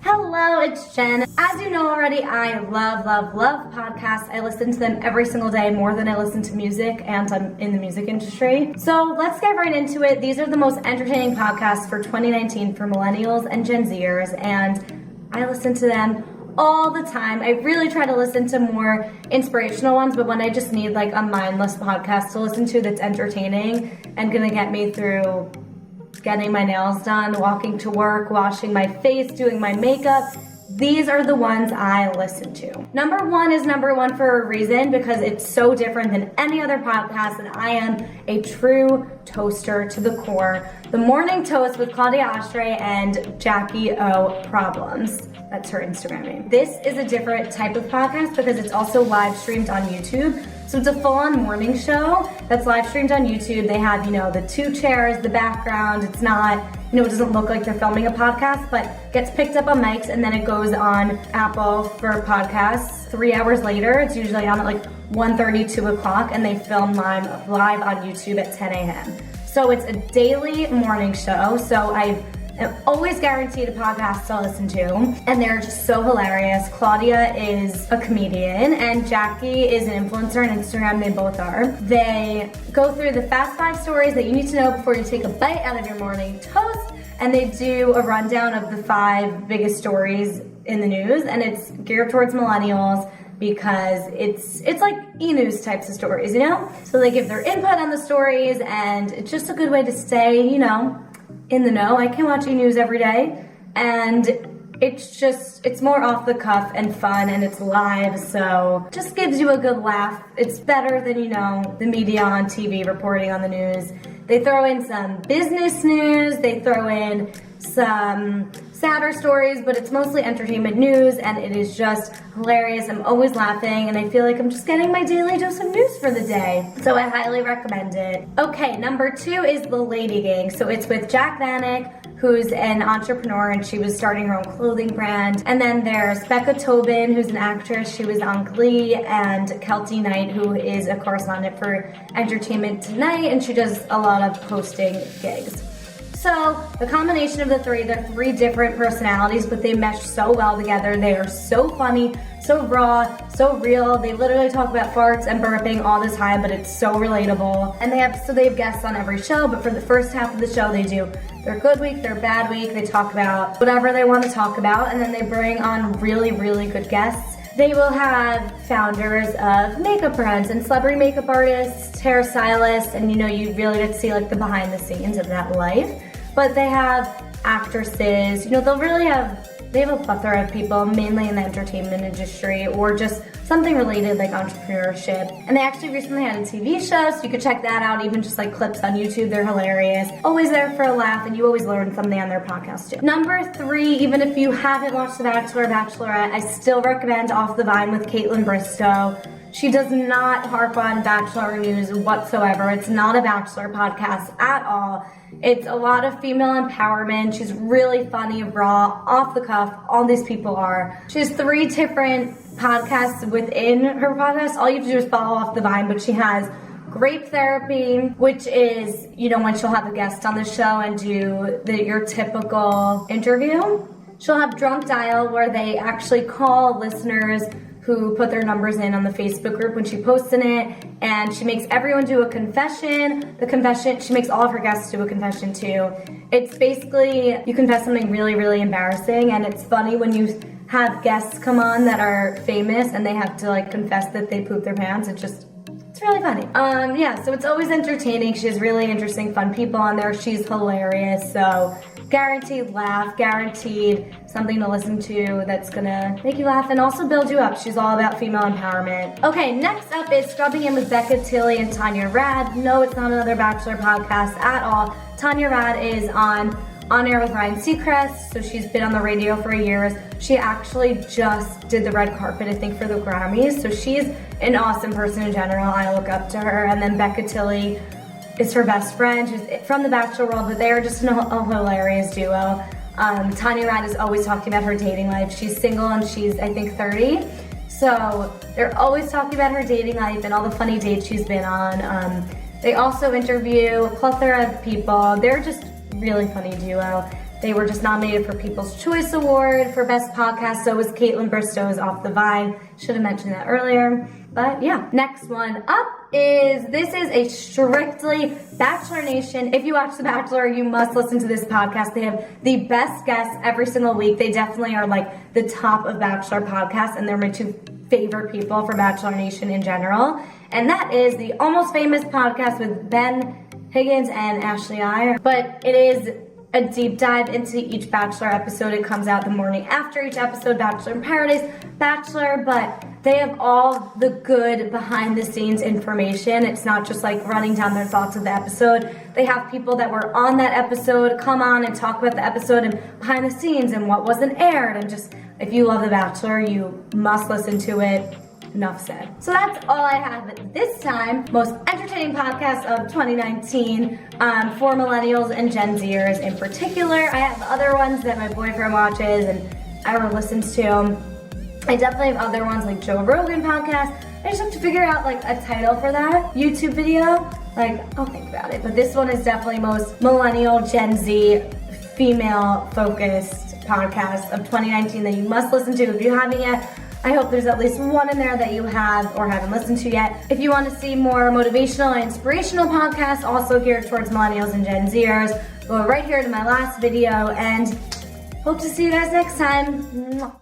Hello, it's Jen. As you know already, I love podcasts. I listen to them every single day, more than I listen to music, and I'm in the music industry. So let's get right into it. These are the most entertaining podcasts for 2019 for millennials and Gen Zers, and I listen to them all the time. I really try to listen to more inspirational ones, but when I just need like a mindless podcast to listen to that's entertaining and gonna get me through getting my nails done, walking to work, washing my face, doing my makeup, these are the ones I listen to. Number one is number one for a reason, because it's so different than any other podcast, and I am a true toaster to the core. The Morning Toast with Claudia Oshry and Jackie O Problems. That's her Instagram name. This is a different type of podcast because it's also live streamed on YouTube. So it's a full-on morning show that's live streamed on YouTube. They have, the two chairs, the background. It's not, it doesn't look like they're filming a podcast, but gets picked up on mics and then it goes on Apple for podcasts 3 hours later. It's usually on at like 1:30, 2 o'clock, and they film live on YouTube at 10 a.m. So it's a daily morning show. So I'm always guaranteed a podcast to listen to, and they're just so hilarious. Claudia is a comedian, and Jackie is an influencer on Instagram. They both are. They go through the fast 5 stories that you need to know before you take a bite out of your morning toast, and they do a rundown of the 5 biggest stories in the news, and it's geared towards millennials because it's like e-news types of stories, So they give their input on the stories, and it's just a good way to stay, in the know. I can watch e-news every day, and it's more off the cuff and fun, and it's live, so just gives you a good laugh. It's better than, the media on TV reporting on the news. They throw in some business news, they throw in some sadder stories, but it's mostly entertainment news, and it is just hilarious. I'm always laughing, and I feel like I'm just getting my daily dose of news for the day. So I highly recommend it. Okay, number 2 is The Lady Gang. So it's with Jac Vanek, who's an entrepreneur, and she was starting her own clothing brand. And then there's Becca Tobin, who's an actress. She was on Glee, and Kelty Knight, who is a correspondent for Entertainment Tonight, and she does a lot of hosting gigs. So the combination of the three, they're 3 different personalities, but they mesh so well together. They are so funny, so raw, so real. They literally talk about farts and burping all the time, but it's so relatable. And they have guests on every show, but for the first half of the show, they do their good week, their bad week. They talk about whatever they want to talk about, and then they bring on really, really good guests. They will have founders of makeup brands and celebrity makeup artists, hairstylists, and you really get to see like the behind the scenes of that life. But they have actresses, they have a plethora of people, mainly in the entertainment industry or just something related like entrepreneurship. And they actually recently had a TV show, so you could check that out, even just like clips on YouTube. They're hilarious. Always there for a laugh, and you always learn something on their podcast too. Number 3, even if you haven't watched The Bachelor or Bachelorette, I still recommend Off the Vine with Kaitlyn Bristowe. She does not harp on Bachelor news whatsoever. It's not a Bachelor podcast at all. It's a lot of female empowerment. She's really funny, raw, off the cuff. All these people are. She has 3 different podcasts within her podcast. All you have to do is follow Off the Vine, but she has Grape Therapy, which is, when she'll have a guest on the show and do your typical interview. She'll have Drunk Dial, where they actually call listeners who put their numbers in on the Facebook group when she posts in it, and she makes everyone do a confession. She makes all of her guests do a confession too. It's basically, you confess something really, really embarrassing, and it's funny when you have guests come on that are famous and they have to like confess that they pooped their pants. It's really funny. So it's always entertaining. She has really interesting, fun people on there. She's hilarious, so guaranteed laugh, guaranteed something to listen to that's gonna make you laugh and also build you up. She's all about female empowerment. Okay, next up is Scrubbing In with Becca Tilley and Tanya Rad. No, it's not another Bachelor podcast at all. Tanya Rad is on Air with Ryan Seacrest, so she's been on the radio for years. She actually just did the red carpet, I think, for the Grammys, so she's an awesome person in general. I look up to her. And then Becca Tilley is her best friend. She's from the Bachelor world, but they are just a hilarious duo. Tanya Rad is always talking about her dating life. She's single and she's, I think, 30. So they're always talking about her dating life and all the funny dates she's been on. They also interview a plethora of people. They're just really funny duo. They were just nominated for People's Choice Award for Best Podcast. So was Kaitlyn Bristowe's Off the Vibe. Should have mentioned that earlier. But yeah, next one up this is a strictly Bachelor Nation. If you watch The Bachelor, you must listen to this podcast. They have the best guests every single week. They definitely are like the top of Bachelor podcasts, and they're my two favorite people for Bachelor Nation in general. And that is the Almost Famous podcast with Ben Higgins and Ashley I. But it is a deep dive into each Bachelor episode. It comes out the morning after each episode, Bachelor in Paradise, Bachelor, but they have all the good behind the scenes information. It's not just like running down their thoughts of the episode. They have people that were on that episode come on and talk about the episode and behind the scenes and what wasn't aired. And just, if you love The Bachelor, you must listen to it. Enough said. So that's all I have at this time. Most entertaining podcast of 2019 for millennials and Gen Zers in particular. I have other ones that my boyfriend watches and I listens to. I definitely have other ones like Joe Rogan podcast. I just have to figure out like a title for that YouTube video. Like, I'll think about it. But this one is definitely most millennial, Gen Z, female focused podcast of 2019 that you must listen to if you haven't yet. I hope there's at least one in there that you have or haven't listened to yet. If you want to see more motivational and inspirational podcasts, also geared towards millennials and Gen Zers, go right here to my last video and hope to see you guys next time.